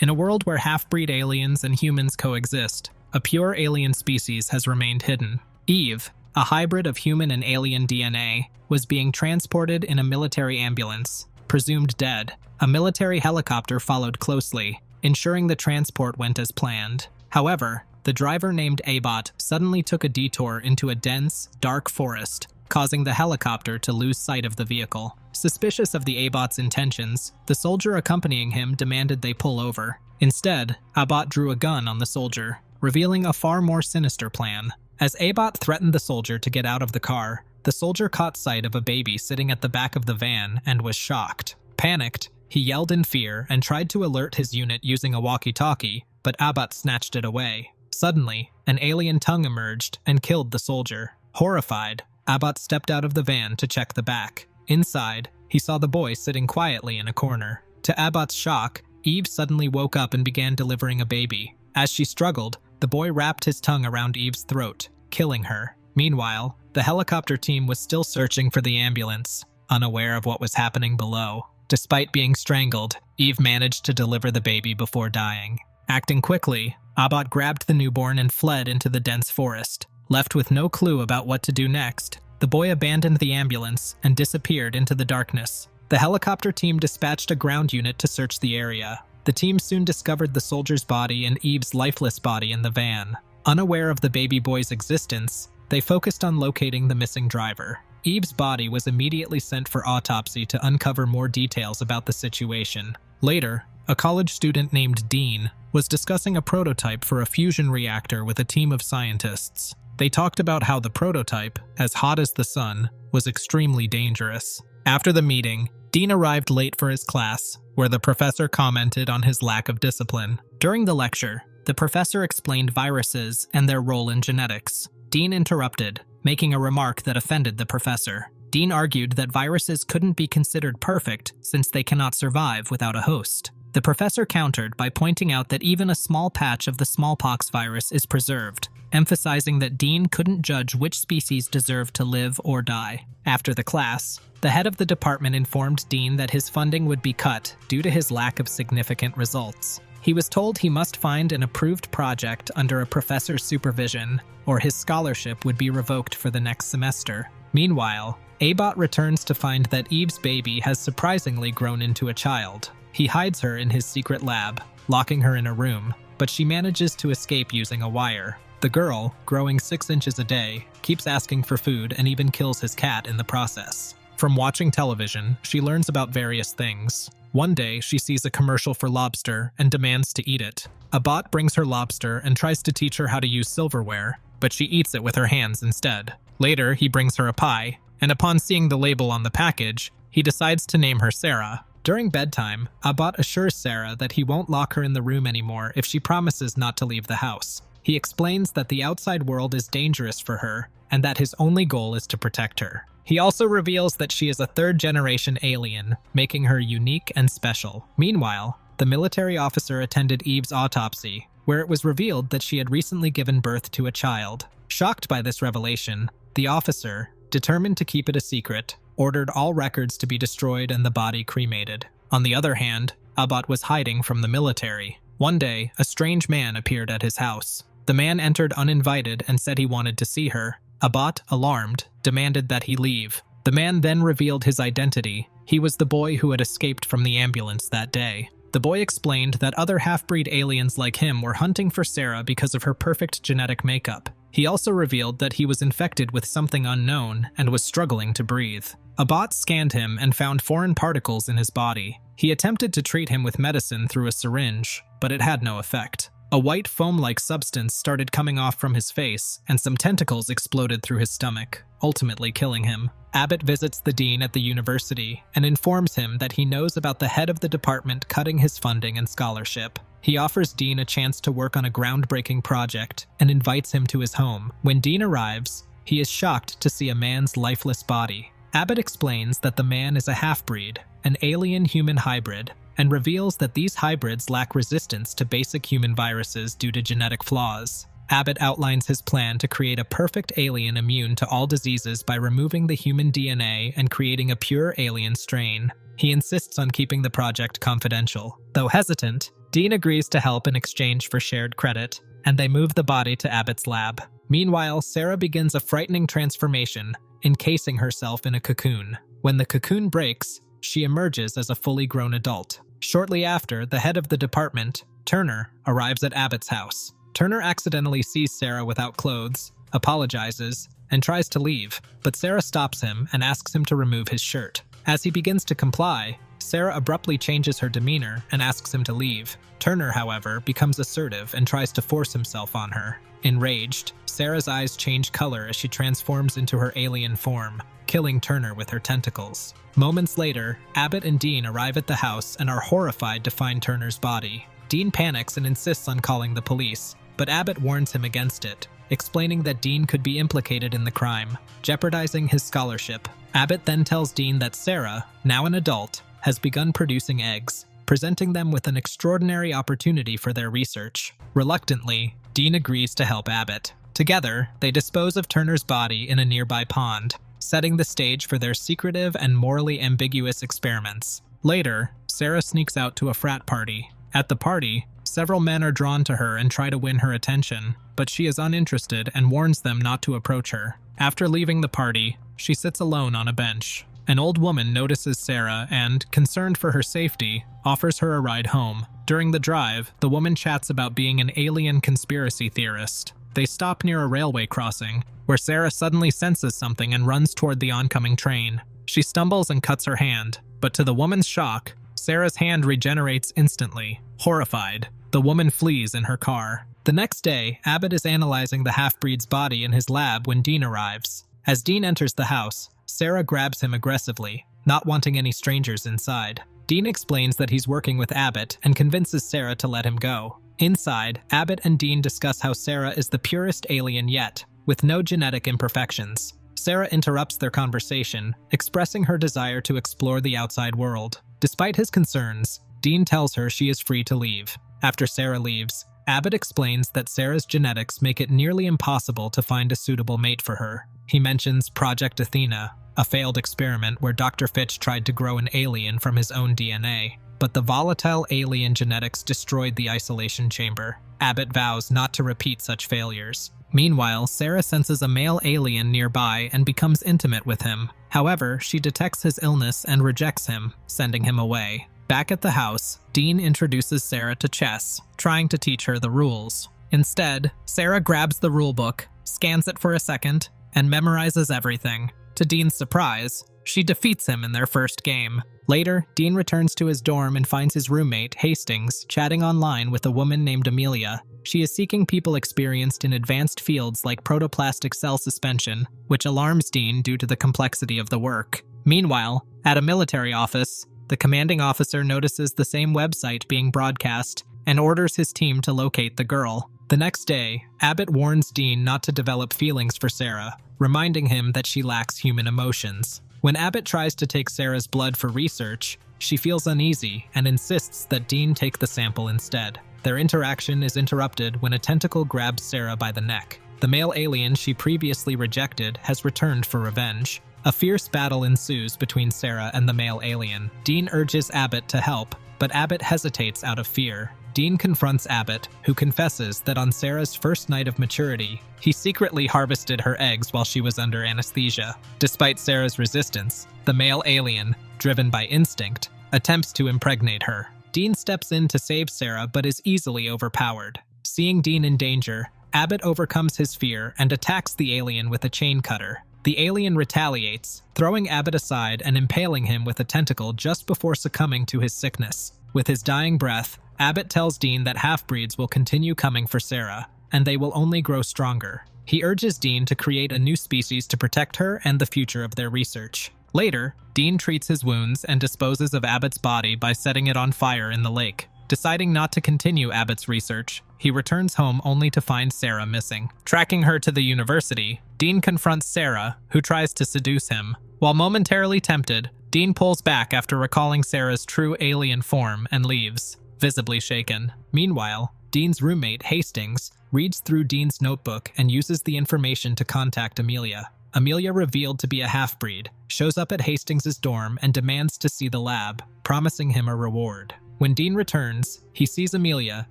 In a world where half-breed aliens and humans coexist, a pure alien species has remained hidden. Eve, a hybrid of human and alien DNA, was being transported in a military ambulance, presumed dead. A military helicopter followed closely, ensuring the transport went as planned. However, the driver named Abbot suddenly took a detour into a dense, dark forest, causing the helicopter to lose sight of the vehicle. Suspicious of the Abbot's intentions, the soldier accompanying him demanded they pull over. Instead, Abbot drew a gun on the soldier, revealing a far more sinister plan. As Abbot threatened the soldier to get out of the car, the soldier caught sight of a baby sitting at the back of the van and was shocked. Panicked, he yelled in fear and tried to alert his unit using a walkie-talkie, but Abbot snatched it away. Suddenly, an alien tongue emerged and killed the soldier. Horrified, Abbot stepped out of the van to check the back. Inside, he saw the boy sitting quietly in a corner. To Abbot's shock, Eve suddenly woke up and began delivering a baby. As she struggled, the boy wrapped his tongue around Eve's throat, killing her. Meanwhile, the helicopter team was still searching for the ambulance, unaware of what was happening below. Despite being strangled, Eve managed to deliver the baby before dying. Acting quickly, Abbot grabbed the newborn and fled into the dense forest. Left with no clue about what to do next, the boy abandoned the ambulance and disappeared into the darkness. The helicopter team dispatched a ground unit to search the area. The team soon discovered the soldier's body and Eve's lifeless body in the van. Unaware of the baby boy's existence, they focused on locating the missing driver. Eve's body was immediately sent for autopsy to uncover more details about the situation. Later, a college student named Dean was discussing a prototype for a fusion reactor with a team of scientists. They talked about how the prototype, as hot as the sun, was extremely dangerous. After the meeting, Dean arrived late for his class, where the professor commented on his lack of discipline. During the lecture, the professor explained viruses and their role in genetics. Dean interrupted, making a remark that offended the professor. Dean argued that viruses couldn't be considered perfect since they cannot survive without a host. The professor countered by pointing out that even a small patch of the smallpox virus is preserved, emphasizing that Dean couldn't judge which species deserved to live or die. After the class, the head of the department informed Dean that his funding would be cut due to his lack of significant results. He was told he must find an approved project under a professor's supervision, or his scholarship would be revoked for the next semester. Meanwhile, Abbot returns to find that Eve's baby has surprisingly grown into a child. He hides her in his secret lab, locking her in a room, but she manages to escape using a wire. The girl, growing 6 inches a day, keeps asking for food and even kills his cat in the process. From watching television, she learns about various things. One day, she sees a commercial for lobster and demands to eat it. Abbot brings her lobster and tries to teach her how to use silverware, but she eats it with her hands instead. Later, he brings her a pie, and upon seeing the label on the package, he decides to name her Sara. During bedtime, Abbot assures Sara that he won't lock her in the room anymore if she promises not to leave the house. He explains that the outside world is dangerous for her, and that his only goal is to protect her. He also reveals that she is a third-generation alien, making her unique and special. Meanwhile, the military officer attended Eve's autopsy, where it was revealed that she had recently given birth to a child. Shocked by this revelation, the officer, determined to keep it a secret, ordered all records to be destroyed and the body cremated. On the other hand, Abbot was hiding from the military. One day, a strange man appeared at his house. The man entered uninvited and said he wanted to see her. Abbot, alarmed, demanded that he leave. The man then revealed his identity. He was the boy who had escaped from the ambulance that day. The boy explained that other half-breed aliens like him were hunting for Sara because of her perfect genetic makeup. He also revealed that he was infected with something unknown and was struggling to breathe. Abbot scanned him and found foreign particles in his body. He attempted to treat him with medicine through a syringe, but it had no effect. A white foam-like substance started coming off from his face, and some tentacles exploded through his stomach, ultimately killing him. Abbot visits the dean at the university and informs him that he knows about the head of the department cutting his funding and scholarship. He offers Dean a chance to work on a groundbreaking project and invites him to his home. When Dean arrives, he is shocked to see a man's lifeless body. Abbot explains that the man is a half-breed, an alien-human hybrid, and reveals that these hybrids lack resistance to basic human viruses due to genetic flaws. Abbot outlines his plan to create a perfect alien immune to all diseases by removing the human DNA and creating a pure alien strain. He insists on keeping the project confidential. Though hesitant, Dean agrees to help in exchange for shared credit, and they move the body to Abbot's lab. Meanwhile, Sara begins a frightening transformation, encasing herself in a cocoon. When the cocoon breaks, she emerges as a fully grown adult. Shortly after, the head of the department, Turner, arrives at Abbot's house. Turner accidentally sees Sara without clothes, apologizes, and tries to leave, but Sara stops him and asks him to remove his shirt. As he begins to comply, Sara abruptly changes her demeanor and asks him to leave. Turner, however, becomes assertive and tries to force himself on her. Enraged, Sara's eyes change color as she transforms into her alien form, killing Turner with her tentacles. Moments later, Abbot and Dean arrive at the house and are horrified to find Turner's body. Dean panics and insists on calling the police, but Abbot warns him against it, explaining that Dean could be implicated in the crime, jeopardizing his scholarship. Abbot then tells Dean that Sara, now an adult, has begun producing eggs, presenting them with an extraordinary opportunity for their research. Reluctantly, Dean agrees to help Abbot. Together, they dispose of Turner's body in a nearby pond, setting the stage for their secretive and morally ambiguous experiments. Later, Sara sneaks out to a frat party. At the party, several men are drawn to her and try to win her attention, but she is uninterested and warns them not to approach her. After leaving the party, she sits alone on a bench. An old woman notices Sara and, concerned for her safety, offers her a ride home. During the drive, the woman chats about being an alien conspiracy theorist. They stop near a railway crossing, where Sara suddenly senses something and runs toward the oncoming train. She stumbles and cuts her hand, but to the woman's shock, Sara's hand regenerates instantly. Horrified, the woman flees in her car. The next day, Abbot is analyzing the half-breed's body in his lab when Dean arrives. As Dean enters the house, Sara grabs him aggressively, not wanting any strangers inside. Dean explains that he's working with Abbot and convinces Sara to let him go. Inside, Abbot and Dean discuss how Sara is the purest alien yet, with no genetic imperfections. Sara interrupts their conversation, expressing her desire to explore the outside world. Despite his concerns, Dean tells her she is free to leave. After Sara leaves, Abbot explains that Sara's genetics make it nearly impossible to find a suitable mate for her. He mentions Project Athena, a failed experiment where Dr. Fitch tried to grow an alien from his own DNA, but the volatile alien genetics destroyed the isolation chamber. Abbot vows not to repeat such failures. Meanwhile, Sara senses a male alien nearby and becomes intimate with him. However, she detects his illness and rejects him, sending him away. Back at the house, Dean introduces Sara to chess, trying to teach her the rules. Instead, Sara grabs the rulebook, scans it for a second, and memorizes everything. To Dean's surprise, she defeats him in their first game. Later, Dean returns to his dorm and finds his roommate, Hastings, chatting online with a woman named Amelia. She is seeking people experienced in advanced fields like protoplastic cell suspension, which alarms Dean due to the complexity of the work. Meanwhile, at a military office, the commanding officer notices the same website being broadcast and orders his team to locate the girl. The next day, Abbot warns Dean not to develop feelings for Sara, reminding him that she lacks human emotions. When Abbot tries to take Sara's blood for research, she feels uneasy and insists that Dean take the sample instead. Their interaction is interrupted when a tentacle grabs Sara by the neck. The male alien she previously rejected has returned for revenge. A fierce battle ensues between Sara and the male alien. Dean urges Abbot to help, but Abbot hesitates out of fear. Dean confronts Abbot, who confesses that on Sara's first night of maturity, he secretly harvested her eggs while she was under anesthesia. Despite Sara's resistance, the male alien, driven by instinct, attempts to impregnate her. Dean steps in to save Sara but is easily overpowered. Seeing Dean in danger, Abbot overcomes his fear and attacks the alien with a chain cutter. The alien retaliates, throwing Abbot aside and impaling him with a tentacle just before succumbing to his sickness. With his dying breath, Abbot tells Dean that half-breeds will continue coming for Sara, and they will only grow stronger. He urges Dean to create a new species to protect her and the future of their research. Later, Dean treats his wounds and disposes of Abbot's body by setting it on fire in the lake. Deciding not to continue Abbot's research, he returns home only to find Sara missing. Tracking her to the university, Dean confronts Sara, who tries to seduce him. While momentarily tempted, Dean pulls back after recalling Sara's true alien form and leaves, visibly shaken. Meanwhile, Dean's roommate, Hastings, reads through Dean's notebook and uses the information to contact Amelia. Amelia, revealed to be a half-breed, shows up at Hastings' dorm and demands to see the lab, promising him a reward. When Dean returns, he sees Amelia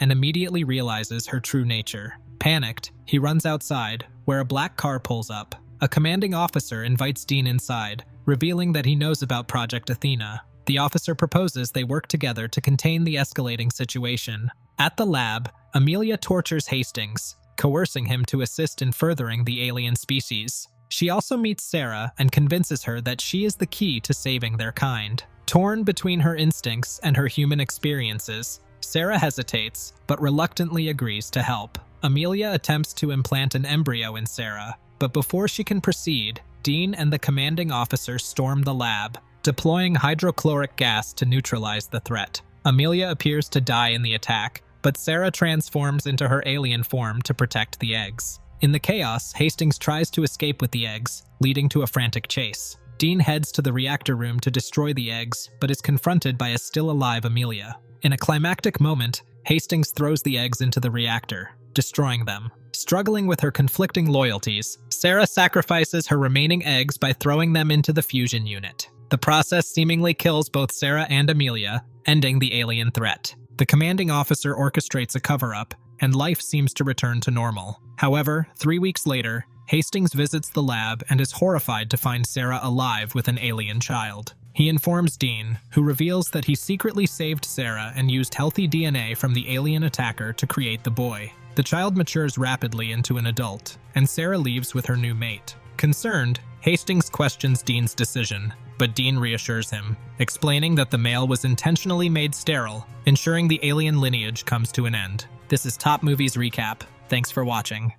and immediately realizes her true nature. Panicked, he runs outside, where a black car pulls up. A commanding officer invites Dean inside, revealing that he knows about Project Athena. The officer proposes they work together to contain the escalating situation. At the lab, Amelia tortures Hastings, coercing him to assist in furthering the alien species. She also meets Sara and convinces her that she is the key to saving their kind. Torn between her instincts and her human experiences, Sara hesitates, but reluctantly agrees to help. Amelia attempts to implant an embryo in Sara, but before she can proceed, Dean and the commanding officer storm the lab, deploying hydrochloric gas to neutralize the threat. Amelia appears to die in the attack, but Sara transforms into her alien form to protect the eggs. In the chaos, Hastings tries to escape with the eggs, leading to a frantic chase. Dean heads to the reactor room to destroy the eggs, but is confronted by a still-alive Amelia. In a climactic moment, Hastings throws the eggs into the reactor, destroying them. Struggling with her conflicting loyalties, Sara sacrifices her remaining eggs by throwing them into the fusion unit. The process seemingly kills both Sara and Amelia, ending the alien threat. The commanding officer orchestrates a cover-up, and life seems to return to normal. However, 3 weeks later, Hastings visits the lab and is horrified to find Sara alive with an alien child. He informs Dean, who reveals that he secretly saved Sara and used healthy DNA from the alien attacker to create the boy. The child matures rapidly into an adult, and Sara leaves with her new mate. Concerned, Hastings questions Dean's decision, but Dean reassures him, explaining that the male was intentionally made sterile, ensuring the alien lineage comes to an end. This is Top Movies Recap. Thanks for watching.